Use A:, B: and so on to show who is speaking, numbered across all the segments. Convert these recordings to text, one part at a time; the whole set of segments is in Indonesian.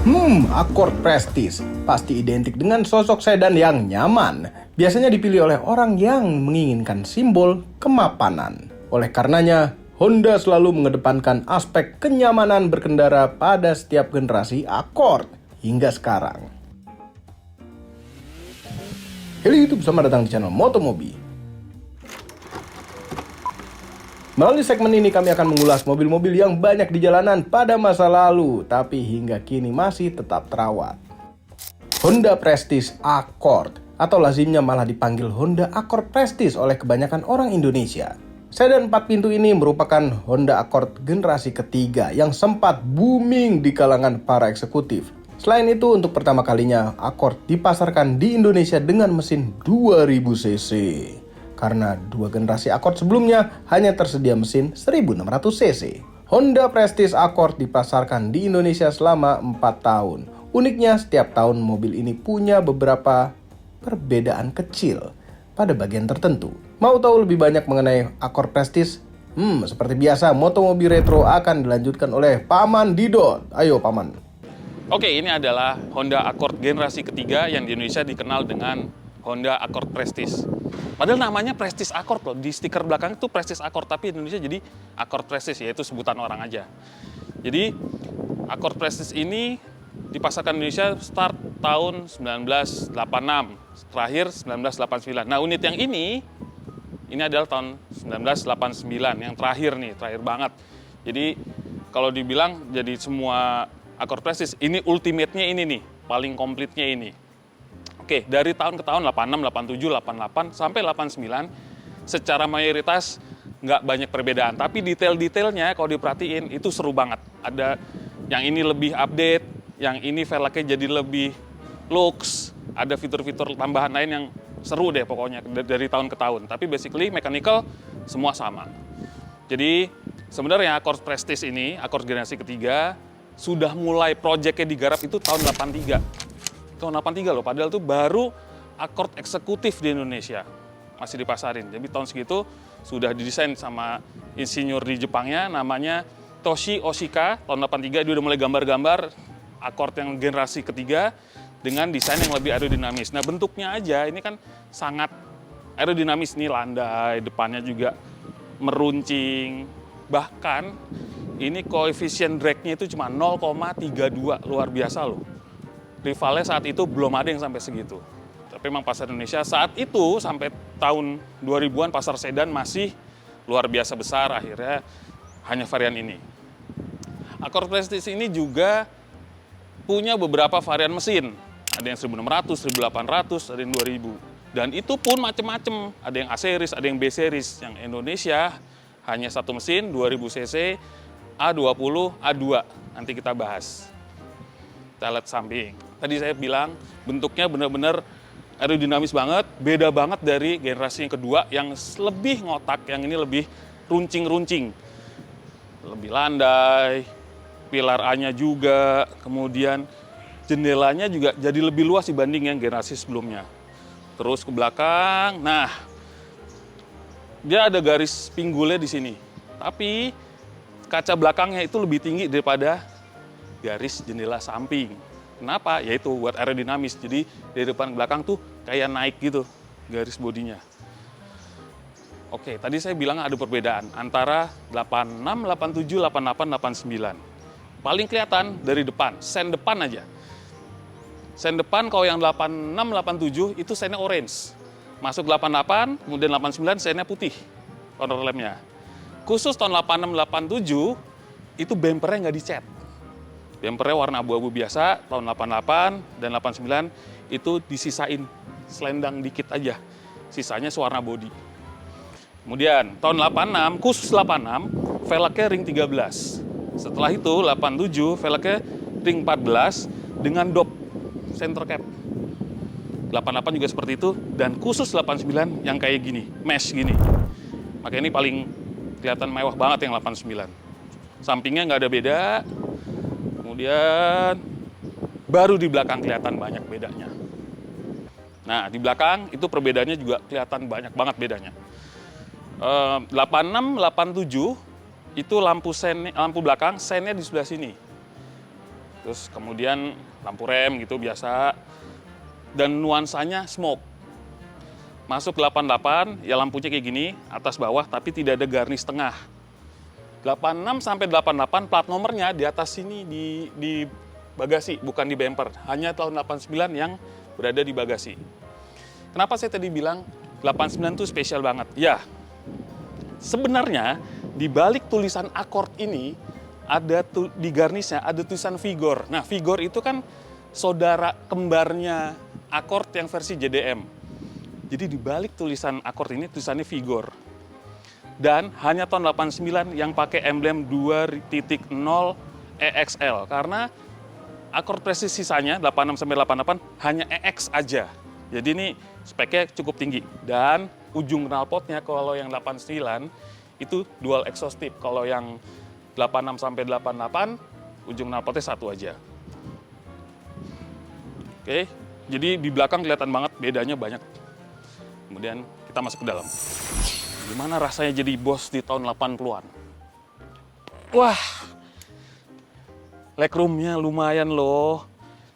A: Accord Prestige pasti identik dengan sosok sedan yang nyaman. Biasanya dipilih oleh orang yang menginginkan simbol kemapanan. Oleh karenanya, Honda selalu mengedepankan aspek kenyamanan berkendara pada setiap generasi Accord hingga sekarang. Halo YouTube, selamat datang di channel Motomobi. Melalui segmen ini kami akan mengulas mobil-mobil yang banyak di jalanan pada masa lalu, tapi hingga kini masih tetap terawat. Honda Prestige Accord, atau lazimnya malah dipanggil Honda Accord Prestige oleh kebanyakan orang Indonesia. Sedan 4 pintu ini merupakan Honda Accord generasi ketiga yang sempat booming di kalangan para eksekutif. Selain itu, untuk pertama kalinya Accord dipasarkan di Indonesia dengan mesin 2000 cc. Karena dua generasi Accord sebelumnya hanya tersedia mesin 1600 cc. Honda Prestige Accord dipasarkan di Indonesia selama 4 tahun. Uniknya, setiap tahun mobil ini punya beberapa perbedaan kecil pada bagian tertentu. Mau tahu lebih banyak mengenai Accord Prestige? Seperti biasa, Motomobi Retro akan dilanjutkan oleh Paman Didot. Ayo Paman.
B: Oke, ini adalah Honda Accord generasi ketiga yang di Indonesia dikenal dengan Honda Accord Prestige. Padahal namanya Prestige Accord loh, di stiker belakang itu Prestige Accord, tapi di Indonesia jadi Accord Prestige, yaitu sebutan orang aja. Jadi Accord Prestige ini dipasarkan di Indonesia start tahun 1986, terakhir 1989. Nah, unit yang ini adalah tahun 1989, yang terakhir nih, terakhir banget. Jadi kalau dibilang jadi semua Accord Prestige, ini ultimate-nya ini nih, paling komplitnya ini. Oke, dari tahun ke tahun 86, 87, 88, sampai 89, secara mayoritas nggak banyak perbedaan. Tapi detail-detailnya kalau diperhatiin itu seru banget. Ada yang ini lebih update, yang ini velgnya jadi lebih lux, ada fitur-fitur tambahan lain yang seru deh pokoknya dari tahun ke tahun. Tapi basically mechanical semua sama. Jadi sebenarnya Accord Prestige ini, Accord generasi ketiga, sudah mulai proyeknya digarap itu tahun 83. Tahun 83 loh, padahal itu baru Accord eksekutif di Indonesia. Masih dipasarin. Jadi tahun segitu sudah didesain sama insinyur di Jepangnya, namanya Toshi Oshika. Tahun 83 dia udah mulai gambar-gambar Accord yang generasi ketiga dengan desain yang lebih aerodinamis. Nah, bentuknya aja ini kan sangat aerodinamis nih, landai, depannya juga meruncing. Bahkan ini koefisien drag-nya itu cuma 0,32, luar biasa loh. Rivalnya saat itu belum ada yang sampai segitu. Tapi memang pasar Indonesia saat itu sampai tahun 2000-an pasar sedan masih luar biasa besar, akhirnya hanya varian ini. Accord Prestige ini juga punya beberapa varian mesin. Ada yang 1600, 1800, ada yang 2000. Dan itu pun macam-macam. Ada yang A series, ada yang B series. Yang Indonesia hanya satu mesin, 2000 cc, A20, A2. Nanti kita bahas. Kita lihat samping. Tadi saya bilang bentuknya benar-benar aerodinamis banget, beda banget dari generasi yang kedua yang lebih ngotak, yang ini lebih runcing-runcing. Lebih landai, pilar A-nya juga, kemudian jendelanya juga jadi lebih luas dibanding yang generasi sebelumnya. Terus ke belakang, nah dia ada garis pinggulnya di sini. Tapi kaca belakangnya itu lebih tinggi daripada garis jendela samping. Kenapa? Yaitu buat aerodinamis. Jadi dari depan ke belakang tuh kayak naik gitu garis bodinya. Oke, tadi saya bilang ada perbedaan antara 86, 87, 88, 89. Paling kelihatan dari depan, sen depan aja. Sen depan kalau yang 86, 87 itu sennya orange. Masuk 88, kemudian 89 sennya putih. Corner lampnya. Khusus tahun 86, 87 itu bempernya nggak dicat. Bempernya warna abu-abu biasa, tahun 88 dan 89 itu disisain selendang dikit aja. Sisanya sewarna bodi. Kemudian tahun 86, khusus 86, velgnya ring 13. Setelah itu 87, velgnya ring 14 dengan dop center cap. 88 juga seperti itu, dan khusus 89 yang kayak gini, mesh gini. Makanya ini paling kelihatan mewah banget yang 89. Sampingnya nggak ada beda. Kemudian baru di belakang kelihatan banyak bedanya. Nah, di belakang itu perbedaannya juga kelihatan banyak banget bedanya. 86, 87 itu lampu belakang sennya di sebelah sini. Terus kemudian lampu rem gitu biasa. Dan nuansanya smoke. Masuk 88, ya lampunya kayak gini, atas bawah, tapi tidak ada garnish tengah. 86 sampai 88 plat nomornya di atas sini di bagasi, bukan di bumper. Hanya tahun 89 yang berada di bagasi. Kenapa saya tadi bilang 89 itu spesial banget? Ya, sebenarnya di balik tulisan Accord ini ada di garnisnya ada tulisan Vigor. Nah, Vigor itu kan saudara kembarnya Accord yang versi JDM. Jadi di balik tulisan Accord ini tulisannya Vigor. Dan hanya tahun 89 yang pakai emblem 2.0 EXL karena Accord Prestige sisanya 86 sampai 88 hanya EX aja. Jadi ini speknya cukup tinggi dan ujung knalpotnya kalau yang 89 itu dual exhaust tip. Kalau yang 86 sampai 88 ujung knalpotnya satu aja. Oke, jadi di belakang kelihatan banget bedanya banyak. Kemudian kita masuk ke dalam. Gimana rasanya jadi bos di tahun 80-an? Wah, legroomnya lumayan loh.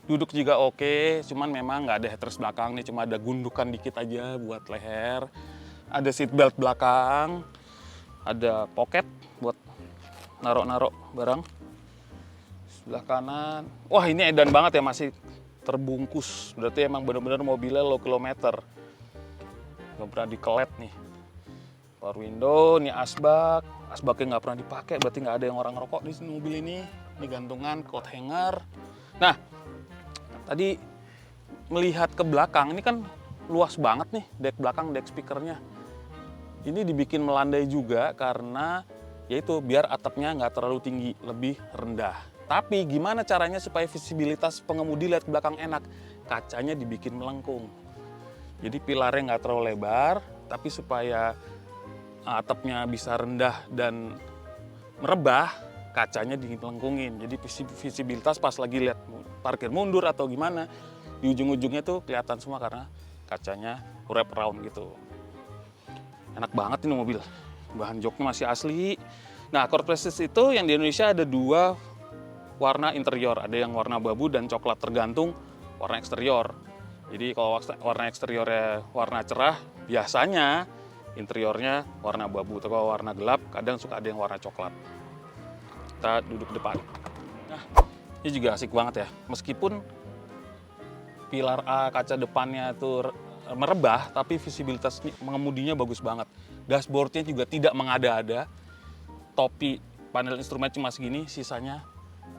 B: Duduk juga oke, cuman memang nggak ada headrest belakang nih, cuma ada gundukan dikit aja buat leher. Ada seat belt belakang, ada pocket buat narok-narok barang. Sebelah kanan, wah ini edan banget ya, masih terbungkus. Berarti emang bener-bener mobilnya low kilometer. Nggak pernah dikelet nih. Power window, ini asbaknya nggak pernah dipakai, berarti nggak ada yang orang ngerokok di mobil ini. Ini gantungan, coat hanger. Nah, tadi melihat ke belakang, ini kan luas banget nih dek belakang, dek speakernya. Ini dibikin melandai juga karena yaitu biar atapnya nggak terlalu tinggi, lebih rendah. Tapi gimana caranya supaya visibilitas pengemudi lihat ke belakang enak? Kacanya dibikin melengkung. Jadi pilarnya nggak terlalu lebar, tapi supaya atapnya bisa rendah dan merebah, kacanya dilengkungin. Jadi visibilitas pas lagi lihat parkir mundur atau gimana, di ujung-ujungnya tuh kelihatan semua karena kacanya wrap around gitu. Enak banget ini mobil. Bahan joknya masih asli. Nah, Accord Prestige itu yang di Indonesia ada dua warna interior. Ada yang warna abu-abu dan coklat, tergantung warna eksterior. Jadi kalau warna eksteriornya warna cerah, biasanya interiornya warna abu-abu. Kalau warna gelap, kadang suka ada yang warna coklat. Kita duduk depan. Nah, ini juga asik banget ya. Meskipun pilar A kaca depannya itu merebah, tapi visibilitas pengemudinya bagus banget. Dashboardnya juga tidak mengada-ada. Topi panel instrumen cuma segini, sisanya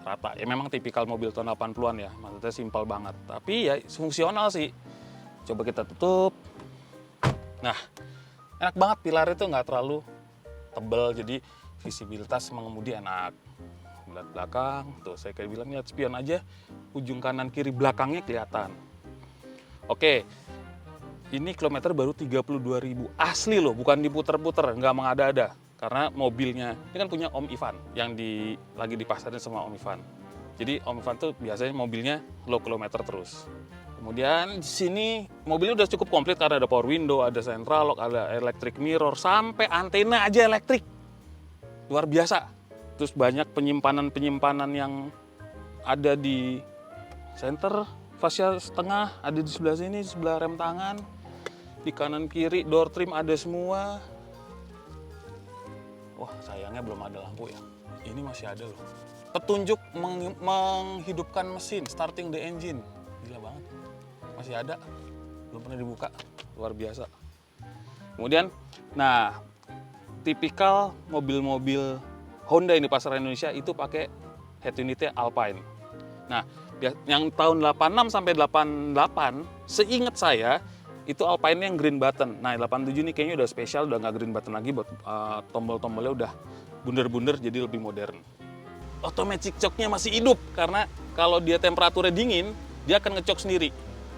B: rata. Ya memang tipikal mobil tahun 80-an ya, maksudnya simpel banget. Tapi ya fungsional sih. Coba kita tutup. Nah, enak banget, pilarnya tuh nggak terlalu tebal, jadi visibilitas mengemudi enak. Lihat belakang, tuh saya kayak bilang lihat spion aja, ujung kanan kiri belakangnya kelihatan. Oke, ini kilometer baru 32.000, asli loh, bukan diputer-puter, nggak mengada-ada. Karena mobilnya, ini kan punya Om Ivan, yang lagi dipasarin sama Om Ivan. Jadi Om Ivan tuh biasanya mobilnya low kilometer terus. Kemudian di sini mobilnya udah cukup komplit karena ada power window, ada central lock, ada electric mirror, sampai antena aja elektrik. Luar biasa. Terus banyak penyimpanan yang ada di center fascia tengah, ada di sebelah sini, sebelah rem tangan, di kanan kiri door trim ada semua. Wah, sayangnya belum ada lampu ya. Ini masih ada loh. Petunjuk menghidupkan mesin, starting the engine. Gila banget. Masih ada. Belum pernah dibuka. Luar biasa. Kemudian, nah, tipikal mobil-mobil Honda ini pasaran Indonesia itu pakai head unitnya Alpine. Nah, yang tahun 86 sampai 88, seingat saya, itu Alpine yang green button. Nah, 87 ini kayaknya udah spesial, udah nggak green button lagi, buat tombol-tombolnya udah bunder-bunder, jadi lebih modern. Automatic choke-nya masih hidup, karena kalau dia temperaturnya dingin, dia akan ngecok sendiri.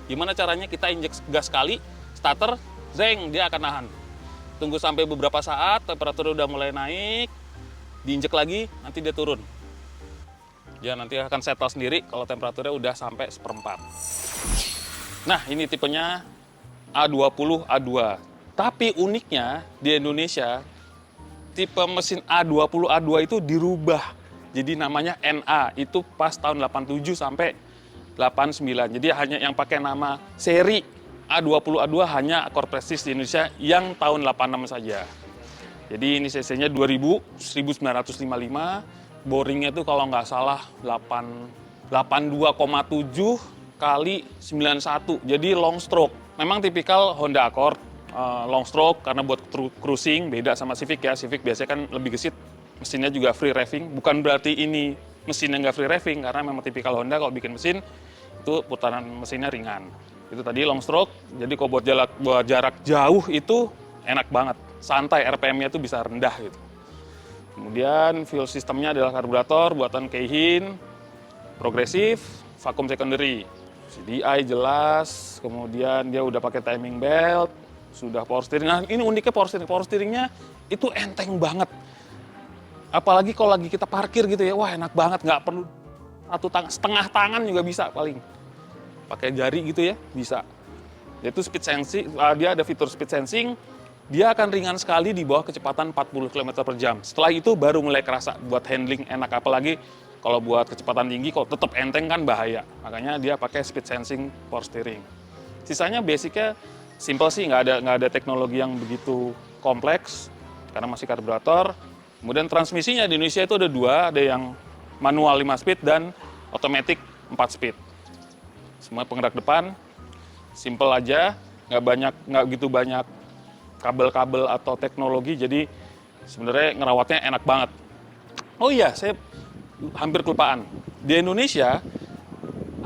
B: Gimana caranya? Kita injek gas sekali, starter, zeng, dia akan nahan. Tunggu sampai beberapa saat, temperaturnya udah mulai naik, diinjek lagi, nanti dia turun. Dia nanti akan settle sendiri kalau temperaturnya udah sampai 1/4. Nah, ini tipenya A20 A2. Tapi uniknya di Indonesia, tipe mesin A20 A2 itu dirubah jadi namanya NA, itu pas tahun 87 sampai 89. Jadi hanya yang pakai nama seri A20 A2 hanya Accord Prestige di Indonesia yang tahun 86 saja. Jadi ini cc-nya 1955, boringnya itu kalau nggak salah 82,7 kali 91, jadi long stroke. Memang tipikal Honda Accord, long stroke karena buat cruising, beda sama Civic ya. Civic biasanya kan lebih gesit, mesinnya juga free revving. Bukan berarti ini mesinnya nggak free revving, karena memang tipikal Honda kalau bikin mesin, itu putaran mesinnya ringan. Itu tadi long stroke, jadi kalau buat jarak jauh itu enak banget. Santai, RPM-nya itu bisa rendah gitu. Kemudian fuel sistemnya adalah karburator buatan Keihin, progresif, vacuum secondary. CDI jelas, kemudian dia udah pakai timing belt, sudah power steering. Nah ini uniknya power steeringnya itu enteng banget. Apalagi kalau lagi kita parkir gitu ya, wah enak banget, nggak perlu setengah tangan juga bisa paling. Pakai jari gitu ya, bisa. Yaitu speed sensing, dia ada fitur speed sensing, dia akan ringan sekali di bawah kecepatan 40 km per jam. Setelah itu baru mulai kerasa buat handling enak, apalagi kalau buat kecepatan tinggi, kalau tetap enteng kan bahaya. Makanya dia pakai speed sensing power steering. Sisanya basicnya simple sih, nggak ada teknologi yang begitu kompleks, karena masih karburator. Kemudian transmisinya di Indonesia itu ada dua, ada yang manual 5 speed dan otomatis 4 speed. Semua penggerak depan, simple aja, nggak gitu banyak kabel-kabel atau teknologi, jadi sebenarnya ngerawatnya enak banget. Oh iya, saya hampir kelupaan. Di Indonesia,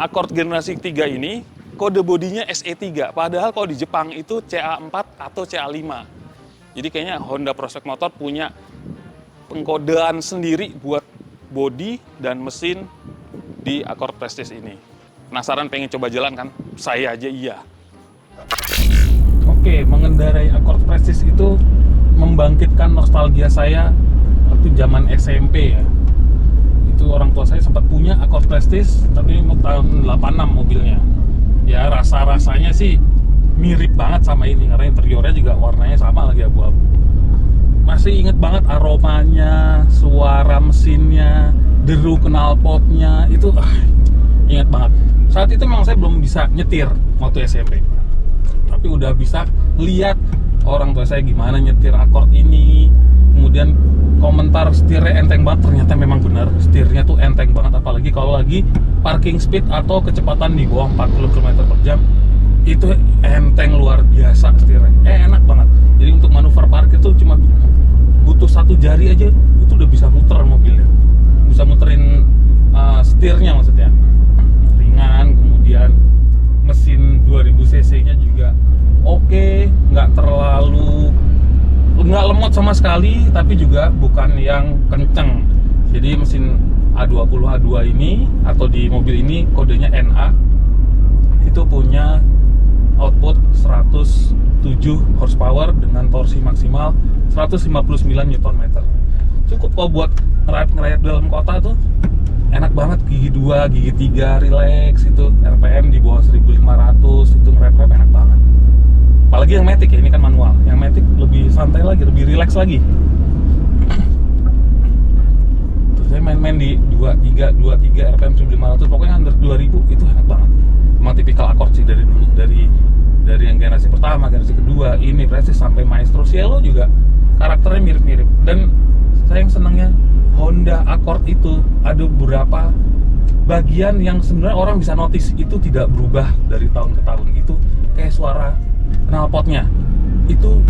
B: Accord generasi 3 ini kode bodinya SE3, padahal kalau di Jepang itu CA4 atau CA5. Jadi kayaknya Honda Prospect Motor punya pengkodean sendiri buat bodi dan mesin di Accord Prestige ini. Penasaran pengen coba jalan kan? Saya aja iya. Oke, mengendarai Accord Prestige itu membangkitkan nostalgia saya waktu zaman SMP ya. Itu orang tua saya sempat punya Accord Prestige, tapi tahun 86 mobilnya. Ya rasa-rasanya sih mirip banget sama ini, karena interiornya juga warnanya sama lagi abu-abu. Masih inget banget aromanya, suara mesinnya, deru knalpotnya, itu inget banget. Saat itu memang saya belum bisa nyetir waktu SMP, tapi udah bisa lihat orang tua saya gimana nyetir Accord ini. Kemudian komentar setirnya enteng banget, ternyata memang benar, setirnya tuh enteng banget, apalagi kalau lagi parking speed atau kecepatan di bawah 40 km per jam, itu enteng luar biasa setirnya, enak banget. Jadi untuk manuver parkir tuh cuma butuh satu jari aja, itu udah bisa muter mobilnya, bisa muterin setirnya maksudnya, ringan. Kemudian mesin 2000 cc nya juga oke, nggak lemot sama sekali, tapi juga bukan yang kenceng. Jadi mesin A20 A2 ini atau di mobil ini kodenya NA itu punya output 107 horsepower dengan torsi maksimal 159 Nm. Cukup kok buat ngerayap dalam kota tuh enak banget, gigi 2, gigi 3 relax, itu RPM di bawah 1500, itu ngerayap enak banget. Apalagi yang Matic ya, ini kan manual. Yang Matic lebih santai lagi, lebih relax lagi. Terus saya main-main di 23 RPM 1500, pokoknya under 2000 itu enak banget. Emang tipikal Accord sih dari dulu, dari yang generasi pertama, generasi kedua, ini Prestige sampai Maestro Cielo juga karakternya mirip-mirip. Dan saya yang senangnya Honda Accord itu ada beberapa bagian yang sebenarnya orang bisa notice itu tidak berubah dari tahun ke tahun. Itu kayak suara knalpotnya itu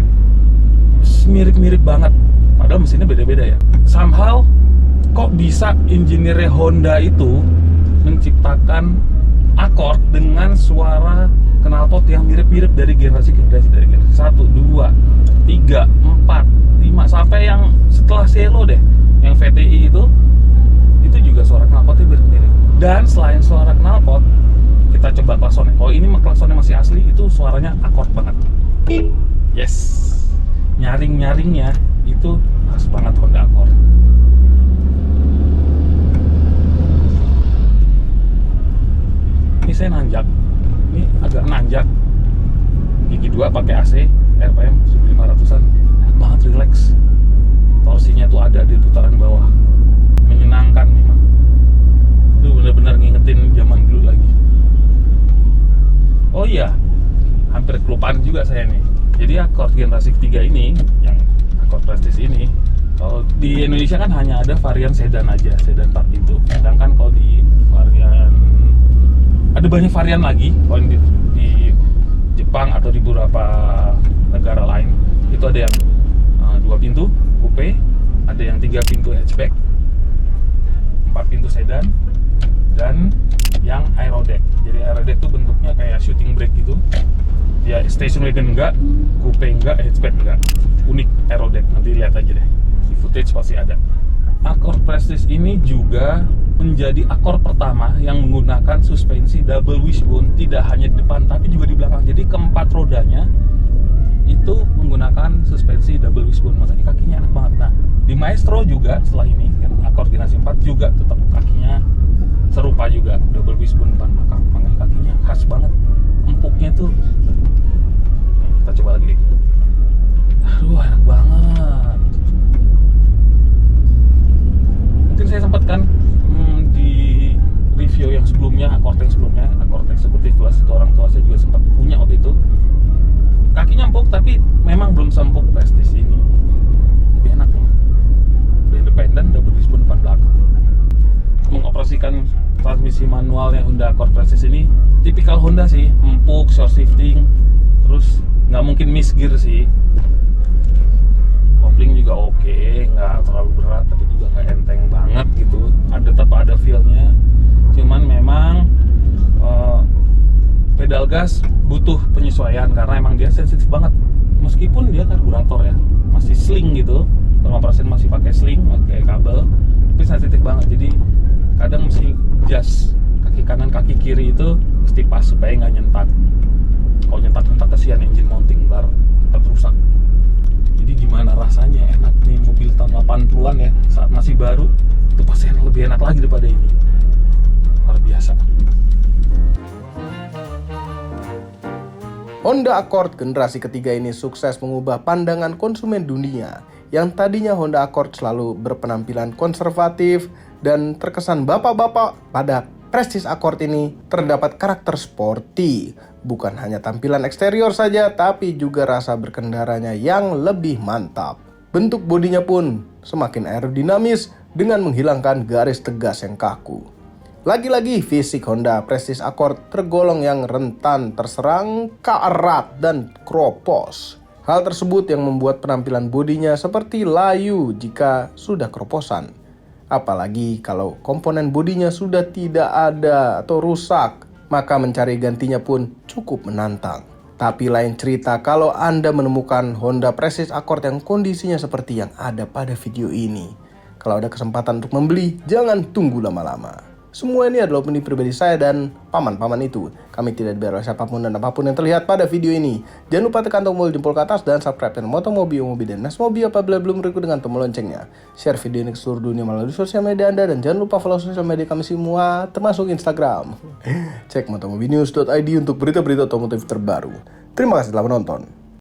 B: mirip-mirip banget, padahal mesinnya beda-beda ya. Somehow kok bisa engineer Honda itu menciptakan Accord dengan suara knalpot yang mirip-mirip dari generasi ke generasi, dari generasi 1, 2, 3, 4, 5 sampai yang setelah Cielo deh, yang VTI itu juga suara knalpotnya mirip-mirip. Dan selain suara knalpot, kita coba klaksonnya. Kalau ini klaksonnya masih asli, itu suaranya Accord banget. Yes, nyaring-nyaringnya itu khas banget Honda Accord. Ini saya nanjak, ini agak nanjak, gigi 2 pakai AC, RPM 1500-an, enak banget, relax. Torsinya tuh ada di putaran bawah, menyenangkan Jadi Accord generasi ketiga ini, yang Accord Prestige ini, kalau di Indonesia kan hanya ada varian sedan aja, sedan 4 pintu. Sedangkan kalau di varian, ada banyak varian lagi. Kalau di Jepang atau di beberapa negara lain, itu ada yang 2 pintu coupe, ada yang 3 pintu hatchback, 4 pintu sedan, dan yang aerodeck. Jadi aerodeck itu bentuknya kayak shooting brake gitu. Ya station wagon enggak, coupe enggak, hatchback enggak. Unik aerodeck, nanti lihat aja deh. Di footage pasti ada. Accord Prestige ini juga menjadi Accord pertama yang menggunakan suspensi double wishbone, tidak hanya di depan tapi juga di belakang. Jadi keempat rodanya itu menggunakan suspensi double wishbone, makanya kakinya enak banget. Nah, di Maestro juga setelah ini kan Accord generasi 4 juga tetap kakinya serupa juga, double wishbone depan belakang, makanya kakinya khas banget. Empuknya tuh, nih, kita coba lagi. Aduh, enak banget. Mungkin saya sempat kan di review yang sebelumnya, Accord yang sebelumnya, Accord Executive Plus, itu orang tua saya juga sempat punya waktu itu. Kakinya empuk, tapi memang belum sempuk Prestige ini. Lebih enak loh. Lebih independen, double wishbone depan belakang. Mengoperasikan transmisi manualnya Honda Accord Prestige ini tipikal Honda sih, empuk, short shifting, terus nggak mungkin miss gear sih. Kopling juga oke, nggak terlalu berat tapi juga nggak enteng banget gitu. Tetap ada feel-nya, cuman memang pedal gas butuh penyesuaian karena emang dia sensitif banget. Meskipun dia karburator ya, masih sling gitu, pengoperasian masih pakai sling, pakai kabel, tapi sensitif banget. Jadi kadang mesti adjust kaki kanan kaki kiri itu mesti pas supaya nggak nyentak. Kalau nyentak kasihan engine mounting, ntar cepat rusak. Jadi gimana rasanya, enak nih mobil tahun 80-an ya, saat masih baru itu pasti lebih enak lagi daripada ini. Luar biasa.
A: Honda Accord generasi ketiga ini sukses mengubah pandangan konsumen dunia yang tadinya Honda Accord selalu berpenampilan konservatif dan terkesan bapak-bapak. Pada Prestige Accord ini terdapat karakter sporty, bukan hanya tampilan eksterior saja tapi juga rasa berkendaranya yang lebih mantap. Bentuk bodinya pun semakin aerodinamis dengan menghilangkan garis tegas yang kaku. Lagi-lagi fisik Honda Prestige Accord tergolong yang rentan terserang karat dan kropos. Hal tersebut yang membuat penampilan bodinya seperti layu jika sudah keroposan. Apalagi kalau komponen bodinya sudah tidak ada atau rusak, maka mencari gantinya pun cukup menantang. Tapi lain cerita kalau Anda menemukan Honda Prestige Accord yang kondisinya seperti yang ada pada video ini. Kalau ada kesempatan untuk membeli, jangan tunggu lama-lama. Semua ini adalah opini pribadi saya dan paman-paman itu. Kami tidak dibayar oleh siapapun dan apapun yang terlihat pada video ini. Jangan lupa tekan tombol jempol ke atas dan subscribe channel Motomobi, Mobi, dan Nasmobi apabila belum berikut dengan tombol loncengnya. Share video ini ke seluruh dunia melalui sosial media Anda dan jangan lupa follow sosial media kami semua, termasuk Instagram. Cek motomobinews.id untuk berita-berita otomotif terbaru. Terima kasih telah menonton.